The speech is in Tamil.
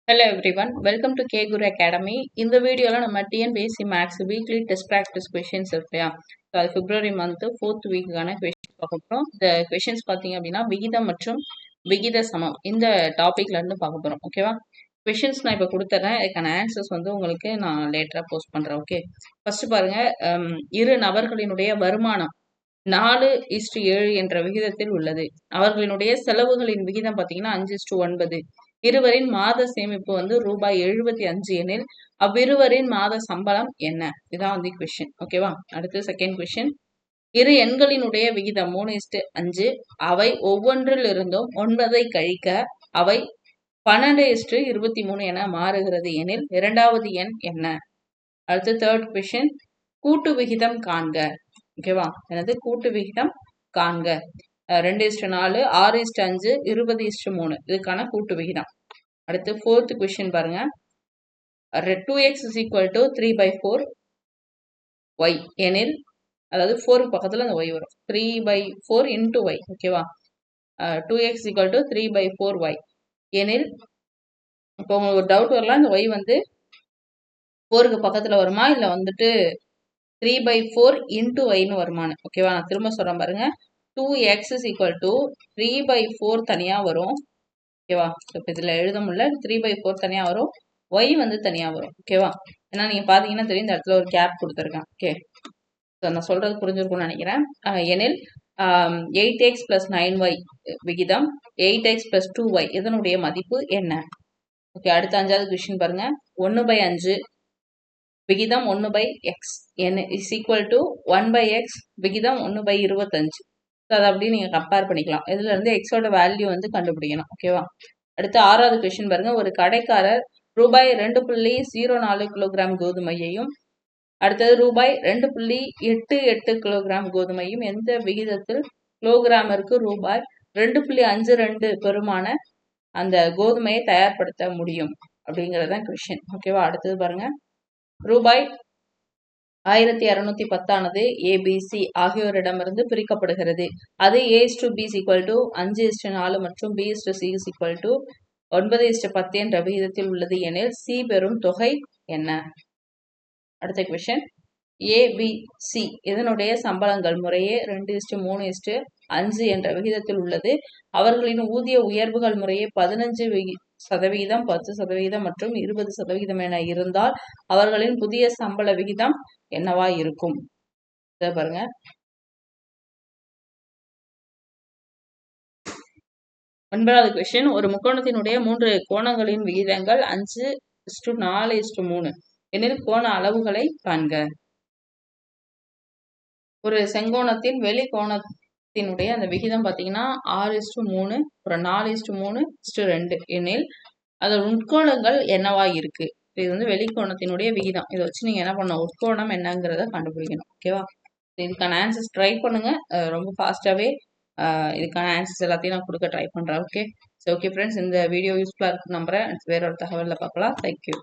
Hello everyone, welcome to K Guru Academy. இந்த வீடியோல நம்ம TNPSC Maths weekly test practice questions இல்லையா? ஸோ அது பிப்ரவரி மந்த் 4th வீக்கான கொஷின்ஸ் பார்க்க போகிறோம். இந்த கொஷின்ஸ் பார்த்தீங்க அப்படின்னா விகிதம் மற்றும் விகித சமம் இந்த டாபிக்ல இருந்து பார்க்க போகிறோம். ஓகேவா? கொஷின்ஸ் நான் இப்போ கொடுத்துட்றேன். இதுக்கான ஆன்சர்ஸ் வந்து உங்களுக்கு நான் லேட்டராக போஸ்ட் பண்ணுறேன். ஓகே, ஃபர்ஸ்ட் பாருங்க, இரு நபர்களினுடைய வருமானம் 4:7 என்ற விகிதத்தில் உள்ளது. அவர்களினுடைய செலவுகளின் விகிதம் பார்த்தீங்கன்னா 5:9. இருவரின் மாத சேமிப்பு வந்து ரூபாய் 75 எனில் அவ்விருவரின் மாத சம்பளம் என்ன? இதான் வந்து கொஸ்டின். ஓகேவா? அடுத்து செகண்ட் கொஸ்டின். இரு எண்களினுடைய விகிதம் 3:5. அவை ஒவ்வொன்றில் இருந்தும் 9 கழிக்க அவை 12:23 என மாறுகிறது எனில் இரண்டாவது எண் என்ன? அடுத்து தேர்ட் கொஸ்டின். கூட்டு விகிதம் காண்க. ஓகேவா? எனது கூட்டு விகிதம் காண்க. 2:4, 6:5, 20:3 இதுக்கான கூட்டு விகிதம். அடுத்து ஃபோர்த் கொஸ்டின் பாருங்க. 2x is equal to 3/4 y எனில், அதாவது 4 பக்கத்துல அந்த y வரும். 3/4 into y. ஓகேவா? 2x is equal to 3/4 y எனில், இப்போ உங்களுக்கு ஒரு டவுட் வரலாம், இந்த y வந்து 4க்கு பக்கத்துல வருமா இல்ல வந்துட்டு 3/4 into yன்னு வருமானு. ஓகேவா? நான் திரும்ப சொல்றேன் பாருங்க. 2x is equal to 3/4 தனியா வரும். ஓகேவா? இப்போ இதுல எழுத முடியல. 3/4 தனியா வரும், y வந்து தனியா வரும். ஓகேவா? ஏன்னா நீங்க பாத்தீங்கன்னா தெரியும், இந்த இடத்துல ஒரு கேப் கொடுத்துருக்கேன். ஓகே, நான் சொல்றது புரிஞ்சிருக்கும்னு நினைக்கிறேன். எனில் 8x plus 9y விகிதம் 8x plus 2y இதனுடைய மதிப்பு என்ன? ஓகே, அடுத்த 5வது கொஸ்டின் பாருங்க. 1/5 விகிதம் 1/x is equal to 1/x விகிதம் 1/25. அதை அப்படியே நீங்க கம்பேர் பண்ணிக்கலாம். இதுல இருந்து எக்ஸோட வேல்யூ வந்து கண்டுபிடிக்கணும். ஓகேவா? அடுத்து 6வது கொஸ்டின் பாருங்க. ஒரு கடைக்காரர் ரூபாய் 2.04 கிலோகிராம் கோதுமையையும் அடுத்தது ரூபாய் 2.88 கிலோகிராம் கோதுமையும் எந்த விகிதத்தில் கிலோகிராமிற்கு ரூபாய் 2.52 பெருமான அந்த கோதுமையை தயார்படுத்த முடியும் அப்படிங்கறதான் கொஸ்டின். ஓகேவா? அடுத்தது பாருங்க. ரூபாய் 1610 ஆனது ஏபிசி ஆகியோரிடமிருந்து பிரிக்கப்படுகிறது. அது A/B is equal to 5:4 மற்றும் B/C is equal to 9:10 என்ற விகிதத்தில் உள்ளது எனில் சி பெறும் தொகை என்ன? அடுத்த கொஸ்டின். ABC இதனுடைய சம்பளங்கள் முறையே 2:3:5 என்ற விகிதத்தில் உள்ளது. அவர்களின் ஊதிய உயர்வுகள் முறையே 15%, 10% மற்றும் 20% என இருந்தால் அவர்களின் புதிய சம்பள விகிதம் என்னவா இருக்கும்? இதை பாருங்க. ஒன்பதாவது கொஸ்டின். ஒரு முக்கோணத்தினுடைய 3 கோணங்களின் விகிதங்கள் 5:4:3 எனில் கோண அளவுகளை காண்க. ஒரு செங்கோணத்தின் வெளி கோணத்தினுடைய அந்த விகிதம் பார்த்தீங்கன்னா 6:3, அப்புறம் 4:3:2 எனில் அதோட உட்கோணங்கள் என்னவா இருக்கு? இது வந்து வெளிக்கோணத்தினுடைய விகிதம். இதை வச்சு நீங்க என்ன பண்ணணும்? உட்கோணம் என்னங்கிறத கண்டுபிடிக்கணும். ஓகேவா? இதுக்கான ஆன்சர்ஸ் ட்ரை பண்ணுங்க. ரொம்ப ஃபாஸ்டாவே இதுக்கான ஆன்சர்ஸ் எல்லாத்தையும் நான் கொடுக்க ட்ரை பண்றேன். ஓகே, ஃப்ரெண்ட்ஸ், இந்த வீடியோ யூஸ்ஃபுல்லா இருக்கு நம்புறேன். வேற ஒரு தகவலில் பார்க்கலாம். தேங்க்யூ.